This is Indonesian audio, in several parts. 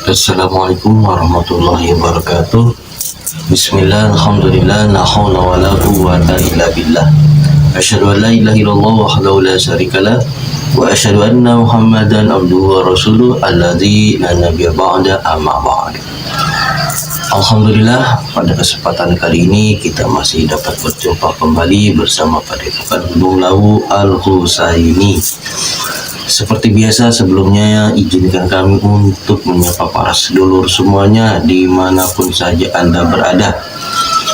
Assalamualaikum warahmatullahi wabarakatuh. Bismillah, alhamdulillah, la hawla wa la quwwata illa billah. Asyhadu an la ilaha illallah wahdahu la syarikalah wa asyhadu anna Muhammadan abduhu wa rasuluh alladzi la nabiyya ba'da amma ba'd. Alhamdulillah, pada kesempatan kali ini kita masih dapat berjumpa kembali bersama Padepokan Gunung Lawu Al-Husaini. Seperti biasa sebelumnya, izinkan kami untuk menyapa para sedulur semuanya dimanapun saja Anda berada.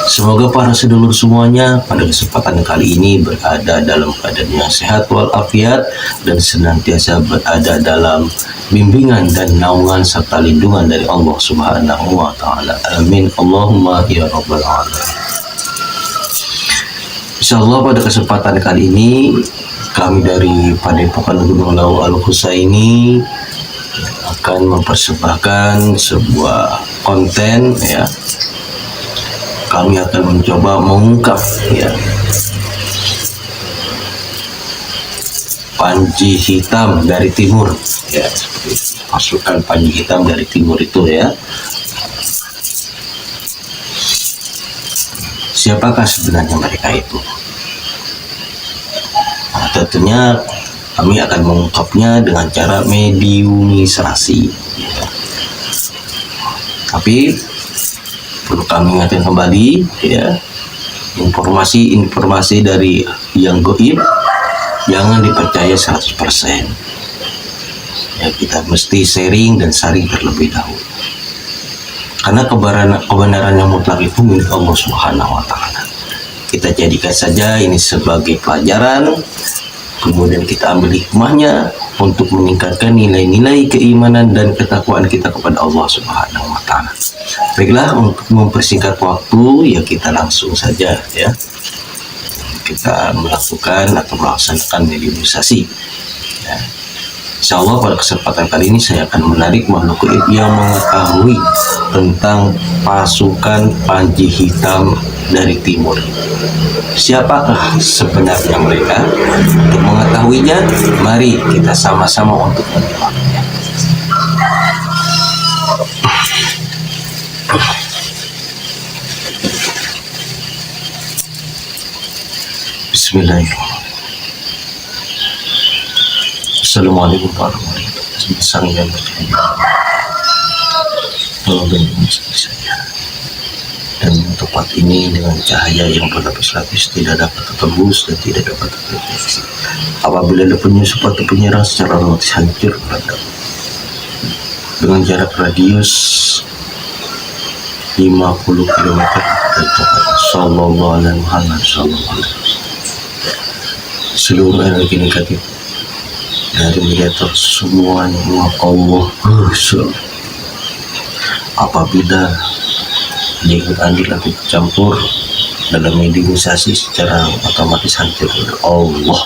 Semoga para sedulur semuanya pada kesempatan kali ini berada dalam keadaan yang sehat walafiat dan senantiasa berada dalam bimbingan dan naungan serta lindungan dari Allah Subhanahu wa Ta'ala. Amin. Allahumma ya Rabbal Alamin. Insyaallah pada kesempatan kali ini kami dari Padepokan Gunung Lawu Al-Husaini akan mempersembahkan sebuah konten ya. Kami akan mencoba mengungkap ya panji hitam dari timur ya, seperti pasukan panji hitam dari timur itu ya. Siapakah sebenarnya mereka itu? Nah, tentunya kami akan mengungkapnya dengan cara mediumisasi ya. Tapi perlu kami ingatkan kembali ya, informasi dari yang gaib jangan dipercaya 100%. Ya, kita mesti sharing dan saring terlebih dahulu. Karena kebenaran yang mutlak itu milik Allah Subhanahu wa Ta'ala. Kita jadikan saja ini sebagai pelajaran, kemudian kita ambil hikmahnya untuk meningkatkan nilai-nilai keimanan dan ketakwaan kita kepada Allah Subhanahu wa Ta'ala. Baiklah, untuk mempersingkat waktu ya kita langsung saja ya. Kita melakukan atau melaksanakan mediumisasi ya. Insyaallah pada kesempatan kali ini saya akan menarik makhluk gaib yang mengetahui tentang pasukan panji hitam dari timur. Siapakah sebenarnya mereka? Untuk mengetahuinya, mari kita sama-sama untuk menyimaknya. Bismillahirrahmanirrahim. Assalamualaikum warahmatullahi wabarakatuh. Sang yang bercahaya, tolong lindungi saya dan tempat ini dengan cahaya yang berlapis-lapis, tidak dapat tertembus dan tidak dapat terdeteksi. Apabila ada penyusup atau penyerang secara otomatis hancur berada dengan jarak radius 50 km dari tempat Sallallahu Alaihi Muhammad Sallallahu Alaihi Wasallam. Seluruh energi negatif dari mediator semuanya Allah apabila diikut andil atau campur dalam mediumisasi secara otomatis hancur Allah.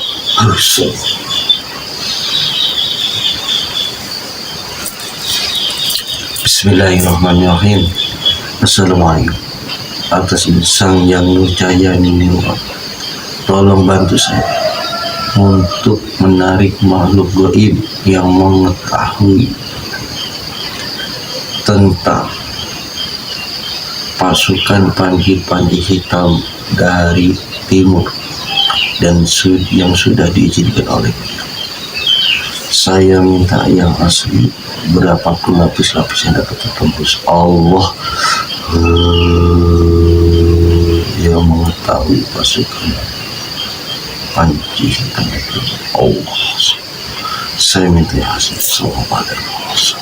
Bismillahirrahmanirrahim. Assalamualaikum. Atas sang yang nur cahaya ini, tolong bantu saya untuk menarik makhluk gaib yang mengetahui tentang pasukan panji hitam dari timur dan yang sudah diizinkan oleh beliau. Saya minta yang asli, berapapun lapis-lapis yang dapat tertembus. Allah yang mengetahui pasukan panji hitam itu. Allah, saya minta yang asli. Sallallahu alaihi wasallam.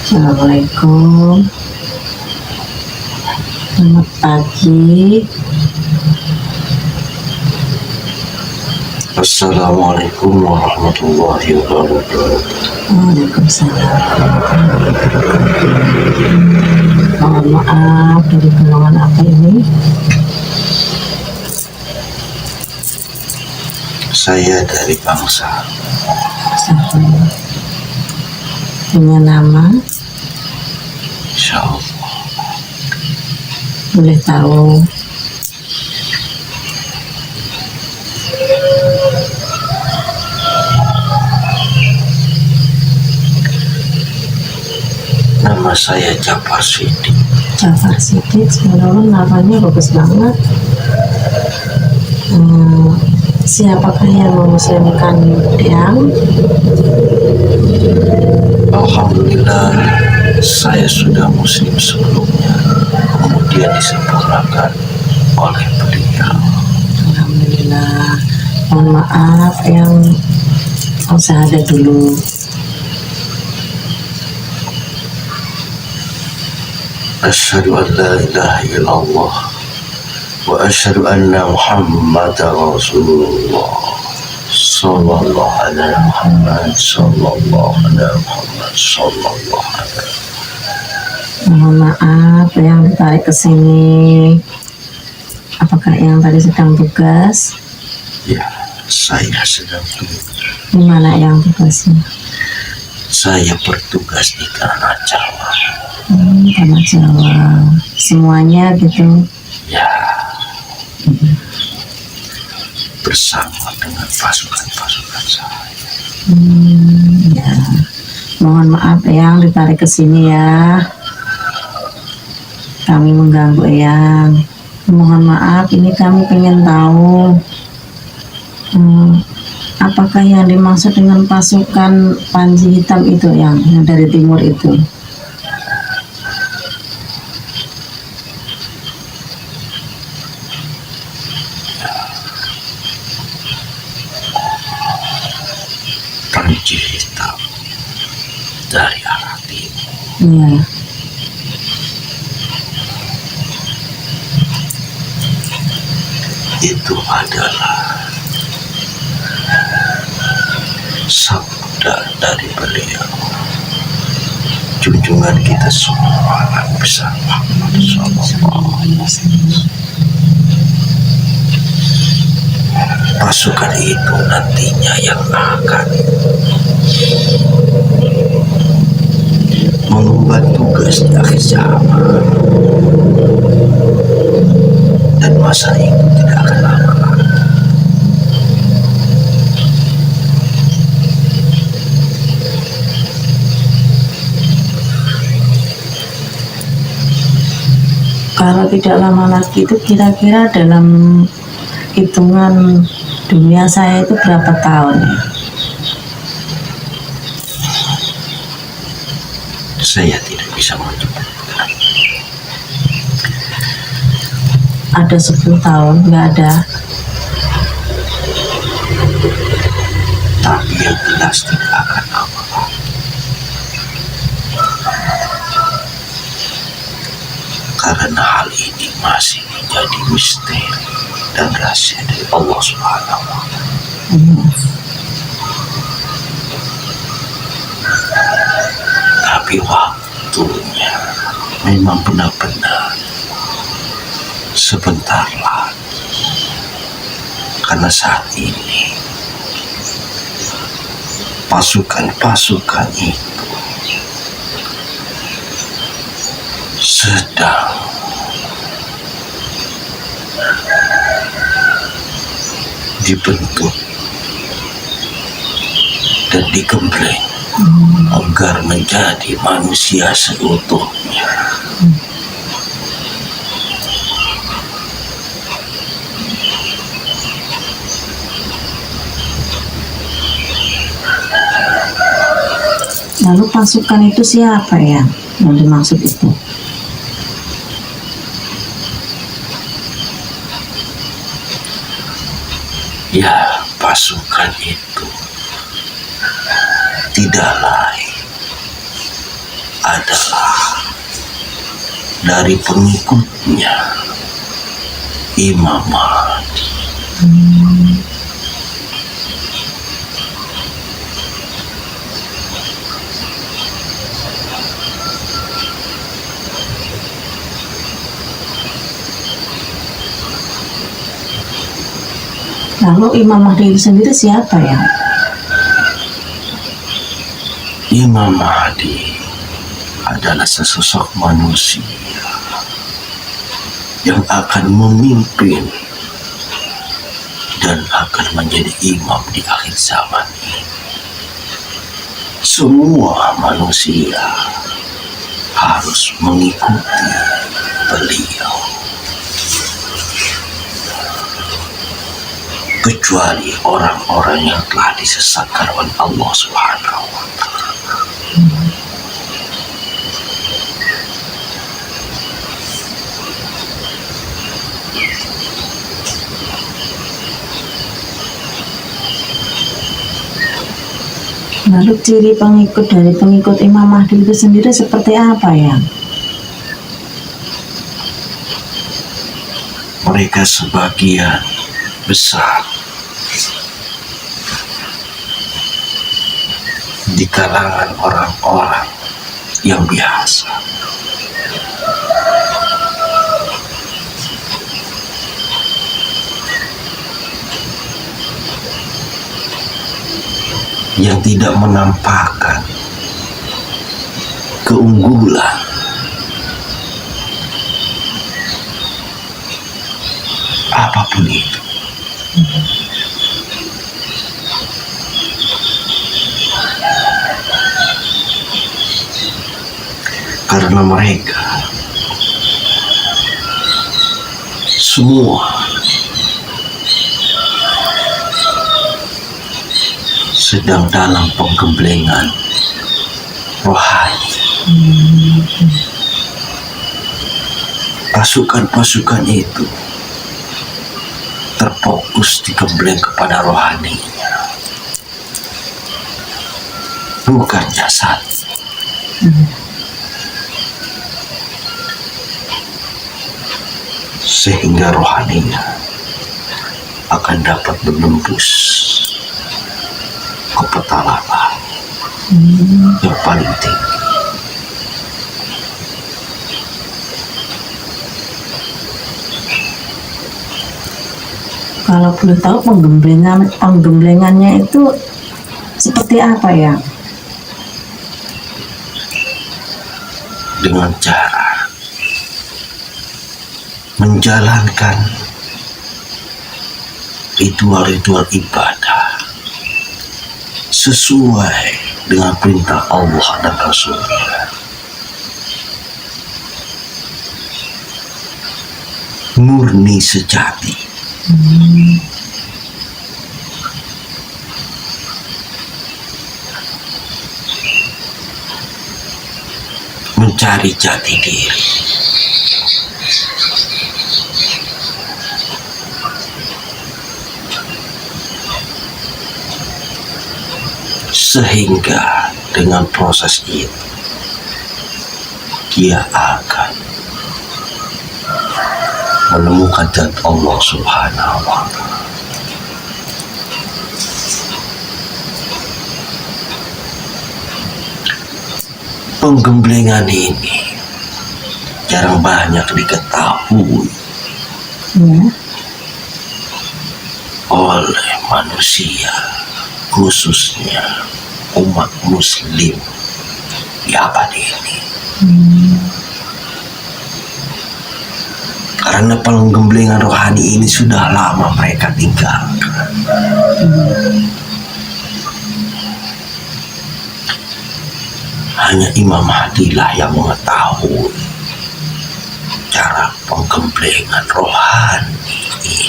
Assalamualaikum, selamat pagi. Assalamualaikum warahmatullahi wabarakatuh. Waalaikumsalam. Mohon maaf, dari golongan apa ini? Saya dari bangsa. Punya nama? Insya Allah. Boleh tahu? Nama saya Jafar Siddiq. Jafar Siddiq, sebenarnya namanya bagus banget. Siapakah yang memuslimkan Eyang? Alhamdulillah, saya sudah muslim sebelumnya, kemudian disempurnakan oleh beliau. Alhamdulillah. Mohon maaf yang ada dulu. Asyhadu an la ilaha illallah wa asyhadu anna Muhammadar Rasulullah. Sallallahu alaihi Muhammad, sallallahu alaihi Muhammad, sallallahu alaihi. Mohon maaf yang ditarik ke sini. Apakah yang tadi sedang tugas? Ya, saya sedang tugas. Di mana yang tugasnya? Saya bertugas di Tanah Jawa. Tanah Jawa. Semuanya gitu? Ya, bersama dengan pasukan-pasukan saya. Ya. Mohon maaf yang ditarik ke sini ya. Kami mengganggu Eyang. Mohon maaf, ini kami pengen tahu apakah yang dimaksud dengan pasukan Panji Hitam itu yang dari timur itu? Panji Hitam dari arah timur. Iya. Itu adalah sabda dari beliau, junjungan kita semua, Nabi besar Muhammad sallallahu alaihi wasallam. Pasukan itu nantinya yang akan mengemban tugas di akhir zaman, dan masa itu tidak akan lama. Kalau tidak lama lagi itu kira-kira dalam hitungan dunia saya itu berapa tahun ya? Saya tidak bisa menyebutkan. Ada 10 tahun? Nggak ada. Tapi yang jelas tidak akan lama. Karena hal ini masih menjadi misteri dan rahasia dari Allah Subhanahu wa Ta'ala. Tapi waktunya memang benar-benar sebentar lagi. Karena saat ini pasukan-pasukan itu sedang dibentuk dan digembleng agar menjadi manusia seutuhnya. Lalu pasukan itu siapa ya yang dimaksud itu? Ya, pasukan itu tidak lain adalah dari pengikutnya Imam Mahdi. Lalu Imam Mahdi itu sendiri siapa ya? Imam Mahdi adalah sesosok manusia yang akan memimpin dan akan menjadi imam di akhir zaman ini. Semua manusia harus mengikuti beliau, kecuali orang-orang yang telah disesatkan oleh Allah Subhanahu wa Ta'ala. Lalu ciri pengikut dari pengikut Imam Mahdi itu sendiri seperti apa ya? Mereka sebagian besar di kalangan orang-orang yang biasa, yang tidak menampakkan keunggulan apapun itu. Karena mereka semua sedang dalam penggemblengan rohani. Pasukan-pasukan itu terfokus digembleng kepada rohaninya, bukan jasad. Sehingga rohaninya akan dapat menembus ke petala yang paling tinggi. Kalau boleh tahu penggemblengannya itu seperti apa ya? Dengan cara menjalankan ritual-ritual ibadah sesuai dengan perintah Allah dan Rasulnya. Murni sejati. Mencari jati diri. Sehingga dengan proses itu dia akan menemukan zat Allah Subhanahu wa Ta'ala. Penggemblengan ini jarang banyak diketahui oleh manusia, khususnya umat muslim di abad ini. Karena penggemblengan rohani ini sudah lama mereka tinggalkan. Hanya Imam Mahdi lah yang mengetahui cara penggemblengan rohani ini.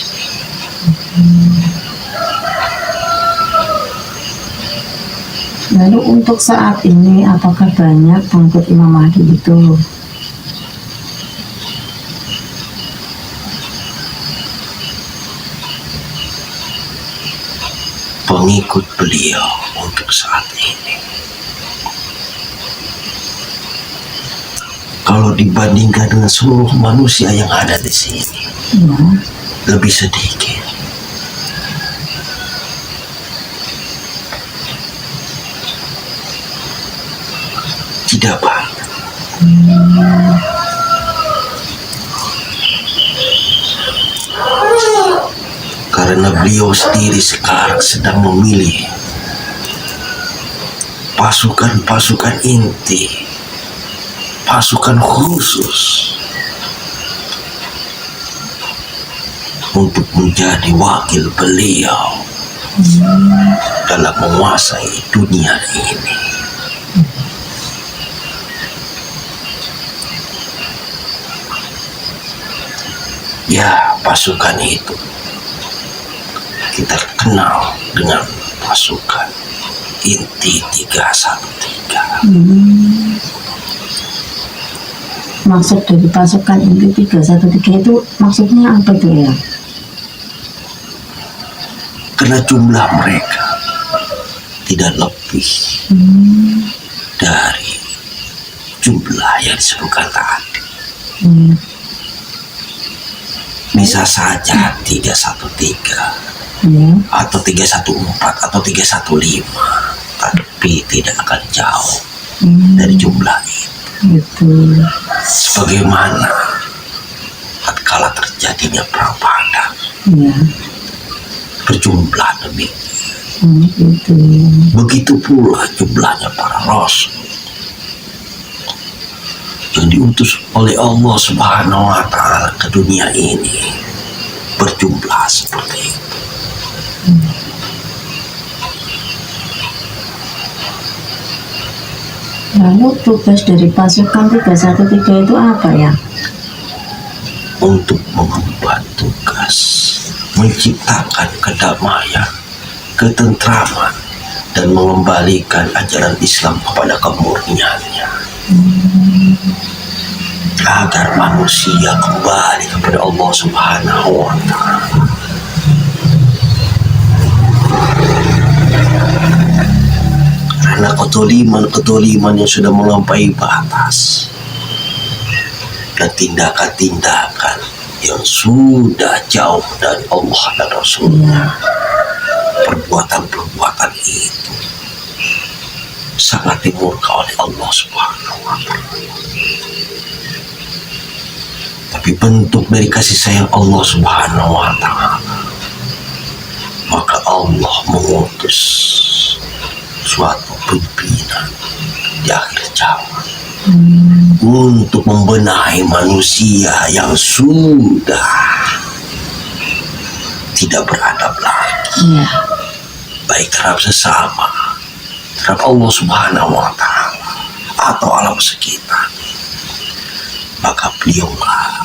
Lalu untuk saat ini apakah banyak pengikut Imam Mahdi itu? Pengikut beliau untuk saat ini, kalau dibandingkan dengan seluruh manusia yang ada di sini, lebih sedikit. Tidak banyak. Karena beliau sendiri sekarang sedang memilih pasukan-pasukan inti, pasukan khusus untuk menjadi wakil beliau dalam menguasai dunia ini. Ya, pasukan itu kita kenal dengan pasukan inti 313. Maksud dari pasukan inti 313 itu maksudnya apa itu ya? Karena jumlah mereka tidak lebih dari jumlah yang disebutkan tadi. Bisa saja 313 atau 314 atau 315, tapi tidak akan jauh dari jumlah itu. Betul. Sebagaimana tatkala terjadinya perang Badar, berjumlah demikian. Begitu pula jumlahnya para rasul yang diutus oleh Allah Subhanahu wa Ta'ala ke dunia ini, berjumlah seperti itu. Lalu tugas dari pasukan 313 itu apa ya? Untuk mengemban tugas menciptakan kedamaian, ketentraman, dan mengembalikan ajaran Islam kepada kemurniannya, agar manusia kembali kepada Allah Subhanahu wa Ta'ala. Karena ketoliman yang sudah melampaui batas dan tindakan-tindakan yang sudah jauh dari Allah dan Rasulnya, perbuatan-perbuatan itu sangat dimurka oleh Allah Subhanahu wa Ta'ala. Tapi bentuk dari kasih sayang Allah Subhanahu wa Ta'ala, maka Allah mengutus suatu pimpinan di akhir zaman untuk membenahi manusia yang sudah tidak beradab lagi, baik terhadap sesama, terhadap Allah Subhanahu wa Ta'ala atau alam sekitar. Maka beliaulah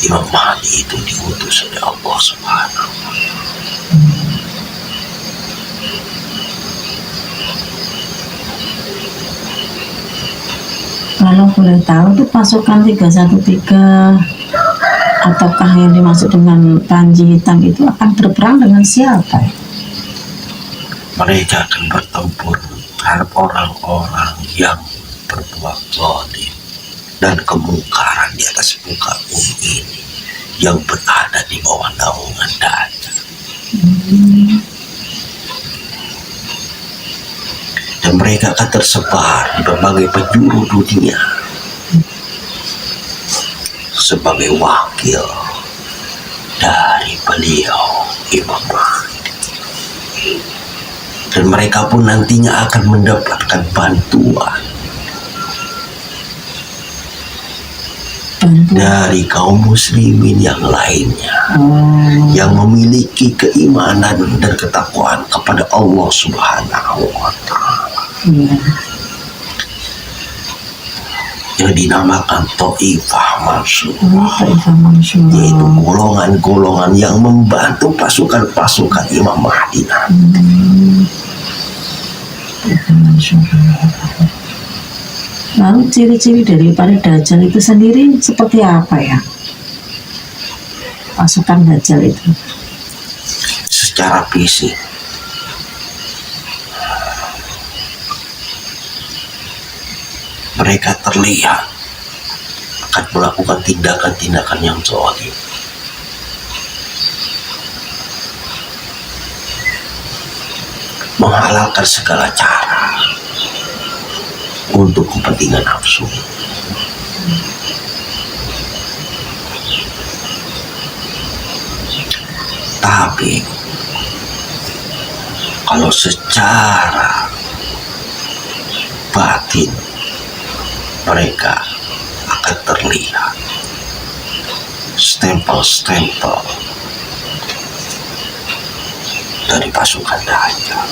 Imam Mahdi itu diutus oleh Allah Subhanahu wa Ta'ala. Kalau boleh tahu tuh pasukan 313 ataukah yang dimaksud dengan Panji Hitam itu akan berperang dengan siapa? Mereka akan bertempur terhadap orang-orang yang berbuat zalim dan kemungkaran di atas muka bumi ini, yang berada di bawah naungan Dajjal. Dan mereka akan tersebar di berbagai penjuru dunia sebagai wakil dari beliau Imam Mahdi. Dan mereka pun nantinya akan mendapatkan bantuan dari kaum muslimin yang lainnya yang memiliki keimanan dan ketakwaan kepada Allah Subhanahu wa Ta'ala, yang dinamakan Taifah Mansurah, yaitu golongan-golongan yang membantu pasukan-pasukan Imam Mahdi nanti. Lalu ciri-ciri daripada Dajjal itu sendiri seperti apa ya? Pasukan Dajjal itu Secara fisik, mereka terlihat akan melakukan tindakan-tindakan yang zalim, menghalalkan segala cara untuk kepentingan nafsu. Tetapi kalau secara batin mereka akan terlihat stempel-stempel dari pasukan Dajjal.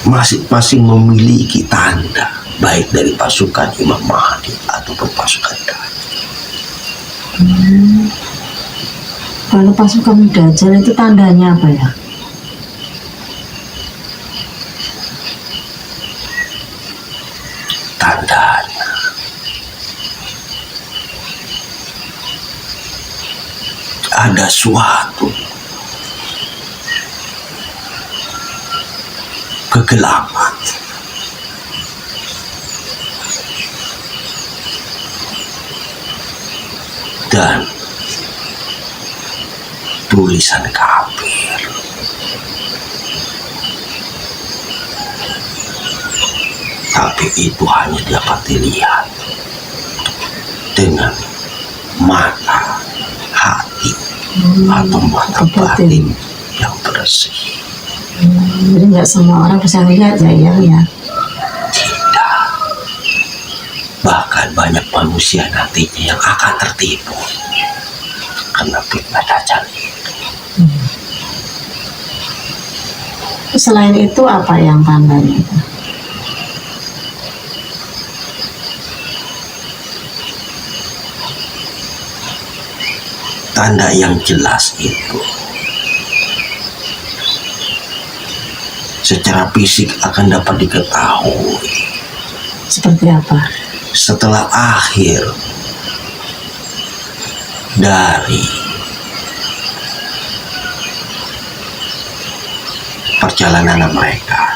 Masing-masing memiliki tanda, baik dari pasukan Imam Mahdi ataupun pasukan Dajjal. Kalau pasukan Dajjal itu tandanya apa ya? Tandanya ada suatu kegelapan, dan tulisan kafir. Tapi itu hanya dapat dilihat dengan mata hati atau mata batin yang bersih. Jadi nggak semua orang bisa lihat ya. Tidak. Bahkan banyak manusia nantinya yang akan tertipu karena fitnah Dajjal itu. Selain itu apa yang tandanya itu? Tanda yang jelas itu secara fisik akan dapat diketahui Seperti apa? setelah akhir dari perjalanan mereka.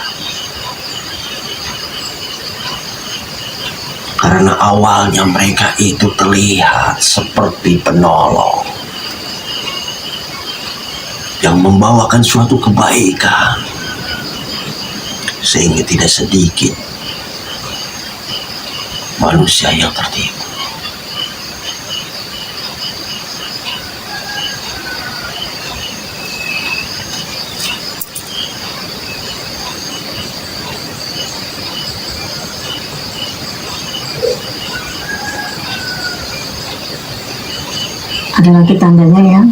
Karena awalnya mereka itu terlihat seperti penolong yang membawakan suatu kebaikan, sehingga tidak sedikit manusia yang tertipu. Ada lagi tandanya ya?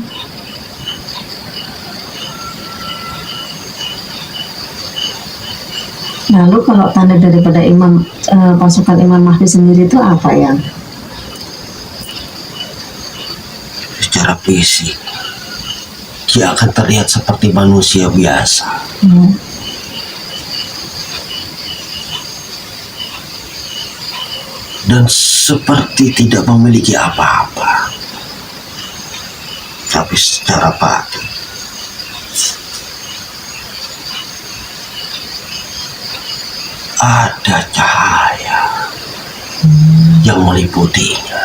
Lalu kalau tanda daripada pasukan Imam Mahdi sendiri itu apa ya? Secara fisik dia akan terlihat seperti manusia biasa, dan seperti tidak memiliki apa-apa. Tapi secara batin ada cahaya yang meliputinya.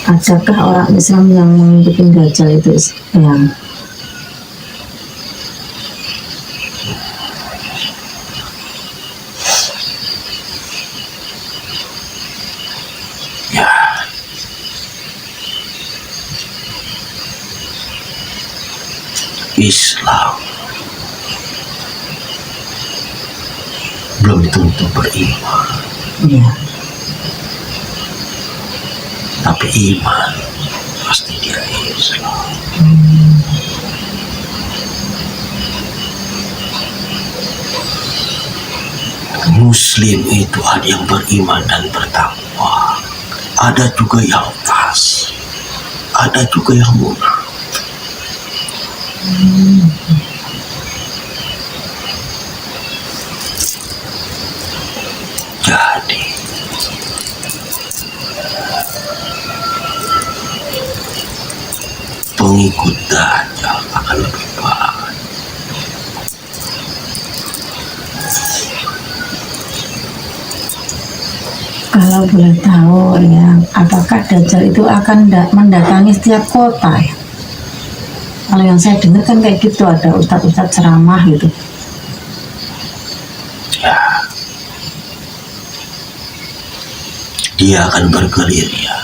Adakah orang Islam yang mengikuti Dajjal itu yang Ya, Islam belum tentu beriman, ya? tapi iman pasti dia Islam. Muslim itu ada yang beriman dan bertakwa, ada juga yang fasik, ada juga yang munafik. Jadi pengikut Dajjal akan lebih baik. Kalau boleh tahu ya, apakah Dajjal itu akan mendatangi setiap kota ya? Kalau yang saya dengar kan kayak gitu, ada ustadz-ustadz ceramah gitu. Ya, dia akan bergerilya,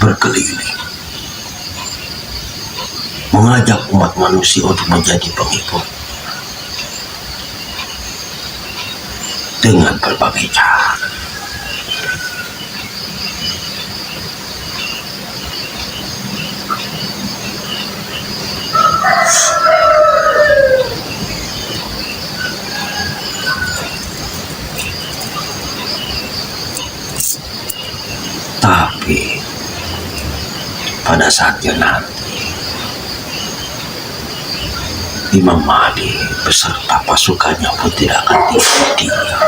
berkeliling, mengajak umat manusia untuk menjadi pengikut dengan berbagai cara. Tapi pada saatnya nanti Imam Mahdi beserta pasukannya pun tidak akan tinggal diam.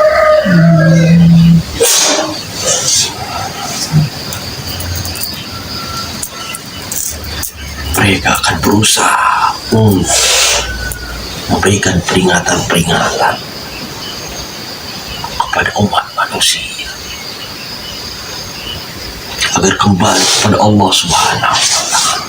Mereka akan berusaha untuk memberikan peringatan-peringatan kepada umat manusia agar kembali kepada Allah Subhanahu wa Ta'ala.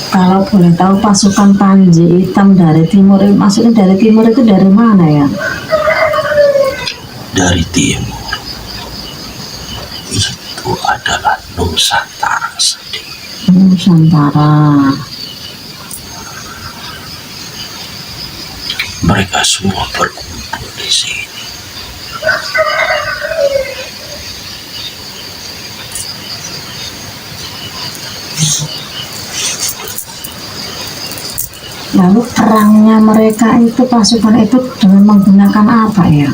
Kalau boleh tahu pasukan Panji Hitam dari timur, maksudnya dari timur itu dari mana ya? Dari timur itu adalah Nusantara sendiri. Nusantara. Mereka semua berkumpul di sini. Lalu perangnya mereka itu, pasukan itu dengan menggunakan apa ya?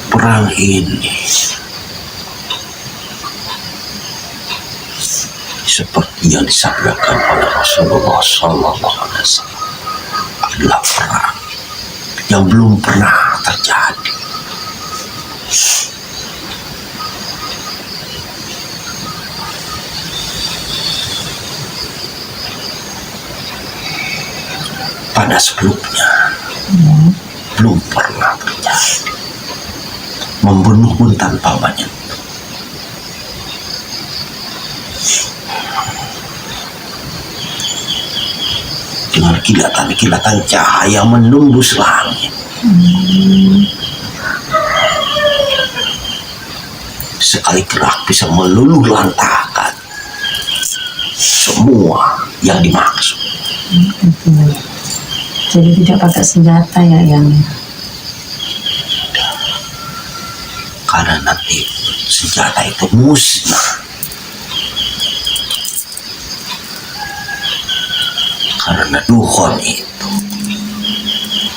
Perang ini seperti yang disabdakan oleh Rasulullah SAW adalah perang yang belum pernah terjadi. Pada sebelumnya belum pernah terjadi, membunuh pun tanpa menyentuh. Dengan kilatan-kilatan cahaya menembus langit, sekali gerak bisa meluluh lantakan semua yang dimaksud. Jadi tidak pakai senjata ya yang. Karena nanti senjata itu musnah. Karena dukhon itu.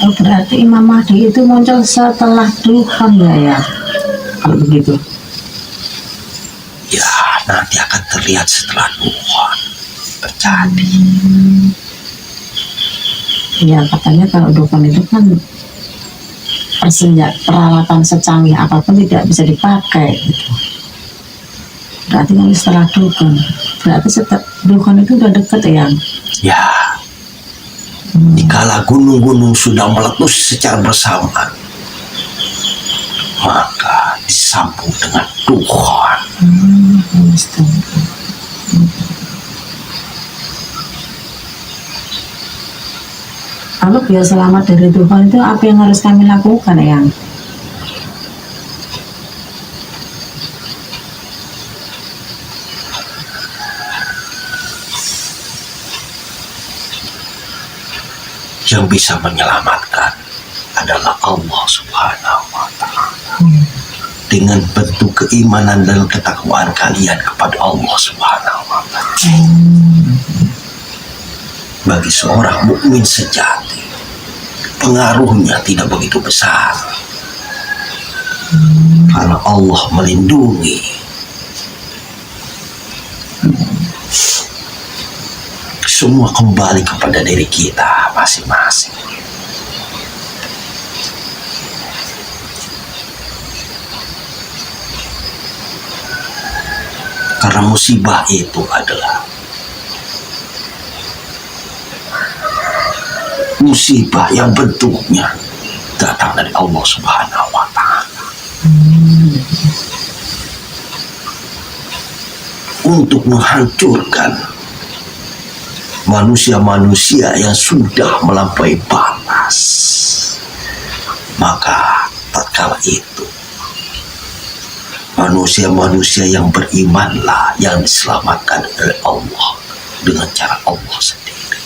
Oh, berarti Imam Mahdi itu muncul setelah dukhon ya? Kalau begitu. Ya, nanti akan terlihat setelah dukhon terjadi. Ya, katanya kalau dukhon itu kan peralatan secanggih apapun tidak bisa dipakai gitu. Berarti kan setelah dukhon, berarti setelah dukhon itu udah deket ya? Ya, dikala gunung-gunung sudah meletus secara bersamaan, maka disambung dengan dukhon. Lalu biar selamat dari dukhon itu apa yang harus kami lakukan ya? Yang bisa menyelamatkan adalah Allah Subhanahu wa Ta'ala. Dengan bentuk keimanan dan ketakwaan kalian kepada Allah Subhanahu wa Ta'ala. Bagi seorang mukmin sejati, pengaruhnya tidak begitu besar, karena Allah melindungi. Semua kembali kepada diri kita masing-masing. Karena musibah itu adalah musibah yang bentuknya datang dari Allah Subhanahu wa Ta'ala untuk menghancurkan manusia-manusia yang sudah melampaui batas. Maka tatkala itu manusia-manusia yang berimanlah yang diselamatkan oleh Allah dengan cara Allah sendiri.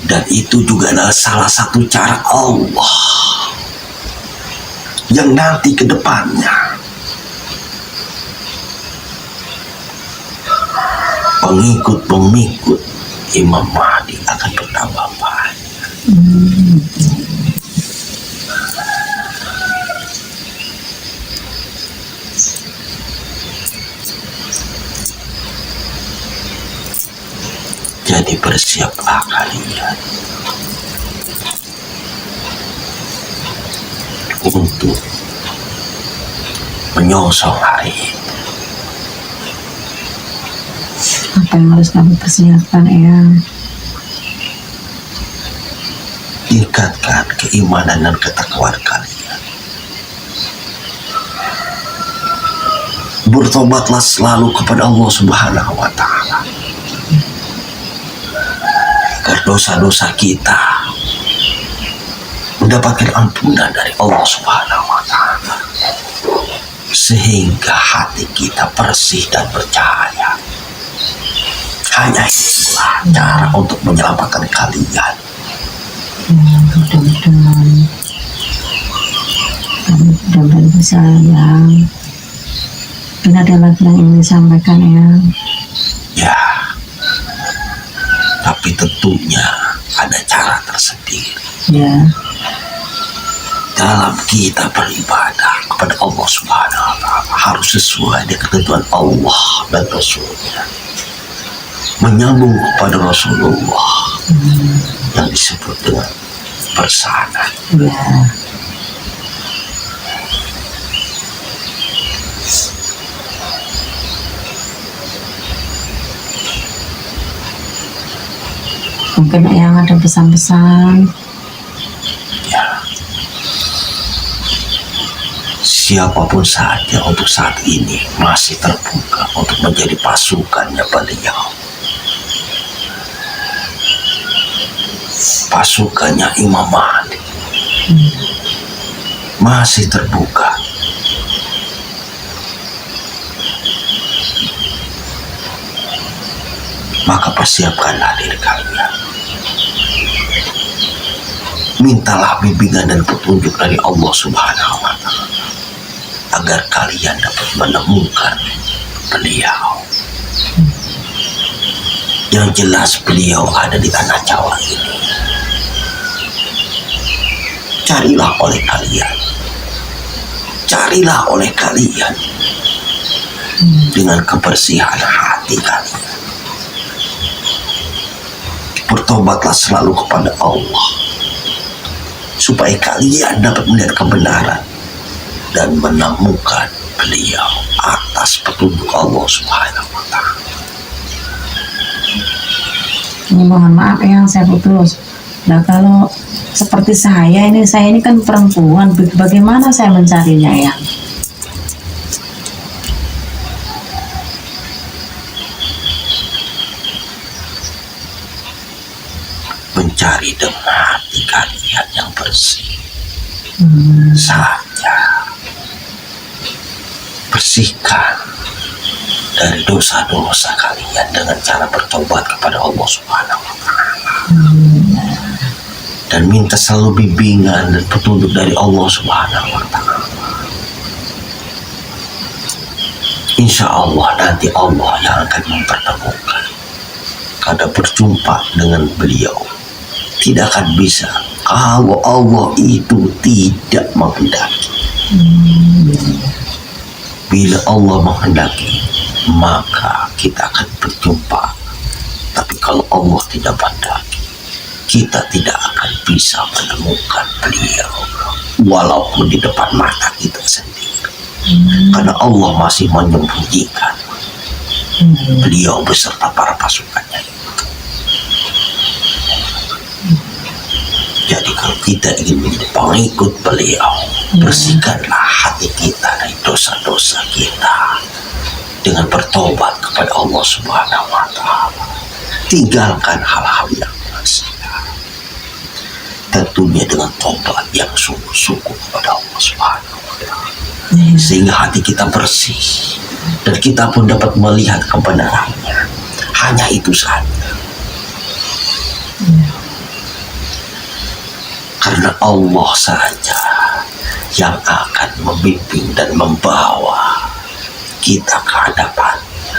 Dan itu juga adalah salah satu cara Allah yang nanti ke depannya pengikut-pengikut Imam Mahdi akan bertambah banyak. Jadi bersiaplah kalian untuk menyongsong hari ini. Apa yang harus kami persiapkan, Eyang? Tingkatkan keimanan dan ketakwaan kalian. Bertobatlah selalu kepada Allah Subhanahu wa Ta'ala agar dosa-dosa kita mendapatkan ampunan dari Allah Subhanahu wa Ta'ala, sehingga hati kita bersih dan bercahaya. Hanya itulah cara untuk menyelamatkan kalian. Mudah-mudahan bisa, Eyang. Dan ada lagi yang ingin disampaikan, Eyang? Ya, tapi tentunya ada cara tersendiri. Ya. Dalam kita beribadah kepada Allah Subhanahu wa Ta'ala harus sesuai dengan ketentuan Allah dan Rasulnya, menyambung kepada Rasulullah yang disebut dengan bersanad. Ya. Mungkin Eyang ada pesan-pesan. Ya, siapapun saja untuk saat ini masih terbuka untuk menjadi pasukannya beliau, pasukannya Imam Mahdi. Masih terbuka. Maka persiapkanlah diri kalian. Mintalah bimbingan dan petunjuk dari Allah Subhanahu wa Ta'ala agar kalian dapat menemukan beliau. Yang jelas beliau ada di tanah Jawa ini. Carilah oleh kalian. Carilah oleh kalian dengan kebersihan hati kalian. Bertobatlah selalu kepada Allah supaya kalian dapat melihat kebenaran dan menemukan beliau atas petunjuk Allah Subhanahu wa Ta'ala. Ini mohon maaf, Eyang, saya putus. Nah, kalau seperti saya ini kan perempuan, bagaimana saya mencarinya, Eyang? Mencari dengan hati kalian yang bersih saja. Bersihkan dari dosa-dosa kalian dengan cara bertobat kepada Allah Subhanahu wa Ta'ala. Dan minta selalu bimbingan dan petunjuk dari Allah Subhanahu wa Ta'ala. Insya Allah nanti Allah yang akan mempertemukan. Karena berjumpa dengan beliau tidak akan bisa kalau Allah itu tidak menghendaki. Bila Allah menghendaki, maka kita akan berjumpa. Tapi kalau Allah tidak menghendaki, kita tidak akan bisa menemukan beliau walaupun di depan mata kita sendiri. Karena Allah masih menyembunyikan beliau beserta para pasukannya. Jadi kalau kita ingin menjadi pengikut beliau, bersihkanlah hati kita dari dosa-dosa kita dengan bertobat kepada Allah Subhanahu wa Ta'ala. Tinggalkan hal-hal yang maksiat, tentunya dengan tobat yang sungguh-sungguh kepada Allah Subhanahu wa Ta'ala, sehingga hati kita bersih dan kita pun dapat melihat kebenarannya. Hanya itu saja. Karena Allah saja yang akan membimbing dan membawa kita ke hadapannya.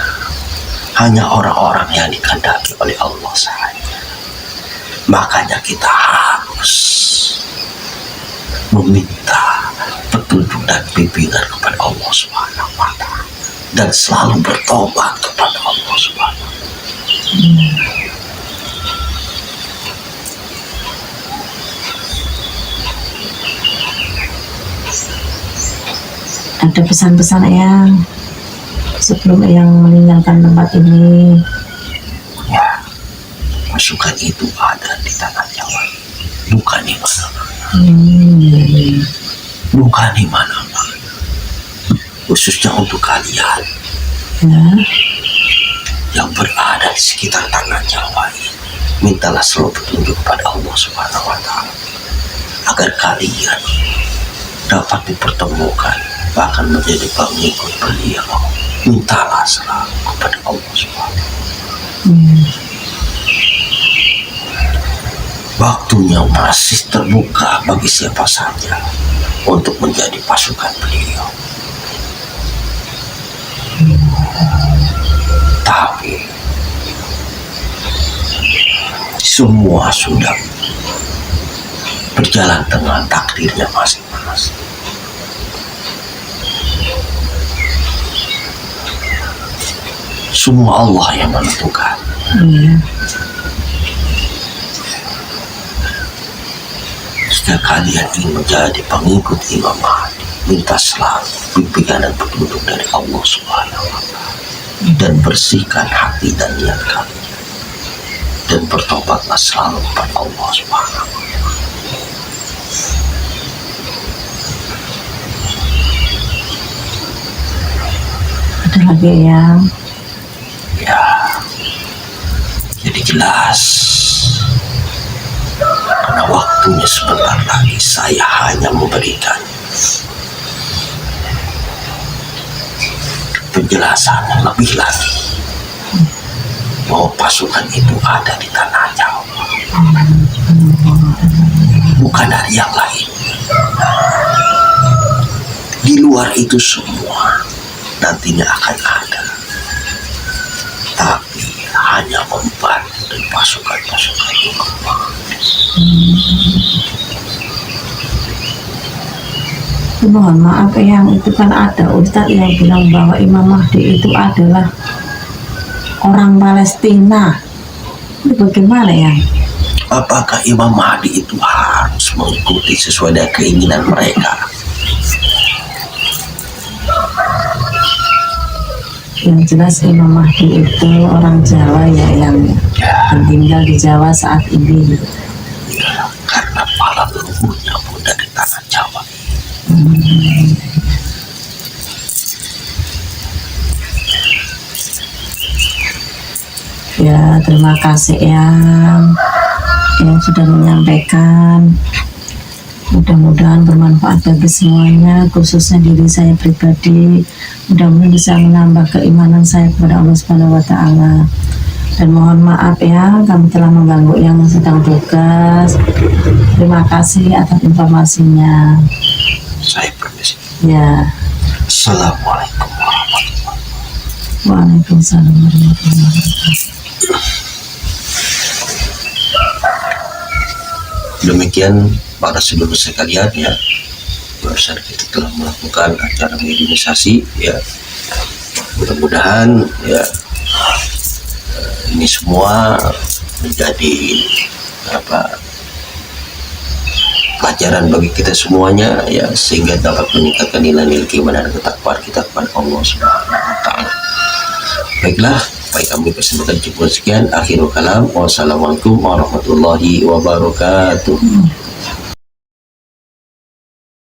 Hanya orang-orang yang dikehendaki oleh Allah saja. Makanya kita harus meminta petunjuk dan bimbingan kepada Allah Subhanahu wa Ta'ala dan selalu bertobat kepada Allah Subhanahu wa Ta'ala. Ada pesan-pesan yang sebelum yang meninggalkan tempat ini? Ya, pasukan itu ada di tanah Jawa, bukan di mana-mana. Bukan di mana-mana. Khususnya untuk kalian yang berada di sekitar tanah Jawa ini, mintalah selalu petunjuk kepada Allah Subhanahu wa Ta'ala agar kalian dapat dipertemukan, bahkan menjadi pengikut beliau. Mintalah selalu kepada Allah Subhanahu. Waktunya masih terbuka bagi siapa saja untuk menjadi pasukan beliau. Tapi semua sudah berjalan dengan takdirnya masing-masing. Semua Allah yang menentukan. Jika kalian ingin menjadi pengikut Imam Mahdi, minta selalu bimbingan dan petunjuk dari Allah Subhanahu wa Ta'ala, dan bersihkan hati dan niat kalian, dan bertobatlah selalu kepada Allah Subhanahu wa Ta'ala. Ada lagi yang Ya, jadi jelas karena waktunya sebentar lagi, saya hanya memberikan penjelasan yang lebih lagi bahwa pasukan itu ada di tanah Jawa, bukan dari yang lain. Di luar itu semua nantinya akan ada, tapi hanya membantu dan pasukan-pasukan Imam Mahdi. Mohon maaf yang itu kan ada Ustadz yang bilang bahwa Imam Mahdi itu adalah orang Palestina. Itu bagaimana ya? Apakah Imam Mahdi itu harus mengikuti sesuai dengan keinginan mereka? Yang jelas Imam Mahdi itu orang Jawa ya, yang tinggal di Jawa saat ini. Ya, karena pala leluhurnya pun dari tanah Jawa. Ya, terima kasih yang sudah menyampaikan. Mudah-mudahan bermanfaat bagi semuanya, khususnya diri saya pribadi. Mudah-mudahan bisa menambah keimanan saya kepada Allah Subhanahu wa Ta'ala. Dan mohon maaf ya, kami telah mengganggu yang sedang tugas. Terima kasih atas informasinya. Saya permisi. Ya. Assalamualaikum warahmatullahi wabarakatuh. Waalaikumsalam warahmatullahi wabarakatuh. Demikian para sedulur sekalian ya, barusan kita telah melakukan acara mediumisasi ya. Mudah-mudahan ya ini semua menjadi pelajaran bagi kita semuanya ya, sehingga dapat meningkatkan nilai-nilai keimanan dan ketakwaan kita kepada Allah Subhanahu wa Ta'ala. Baiklah, baik kami persembahkan cukup sekian. Akhirul kalam. Wassalamualaikum warahmatullahi wabarakatuh.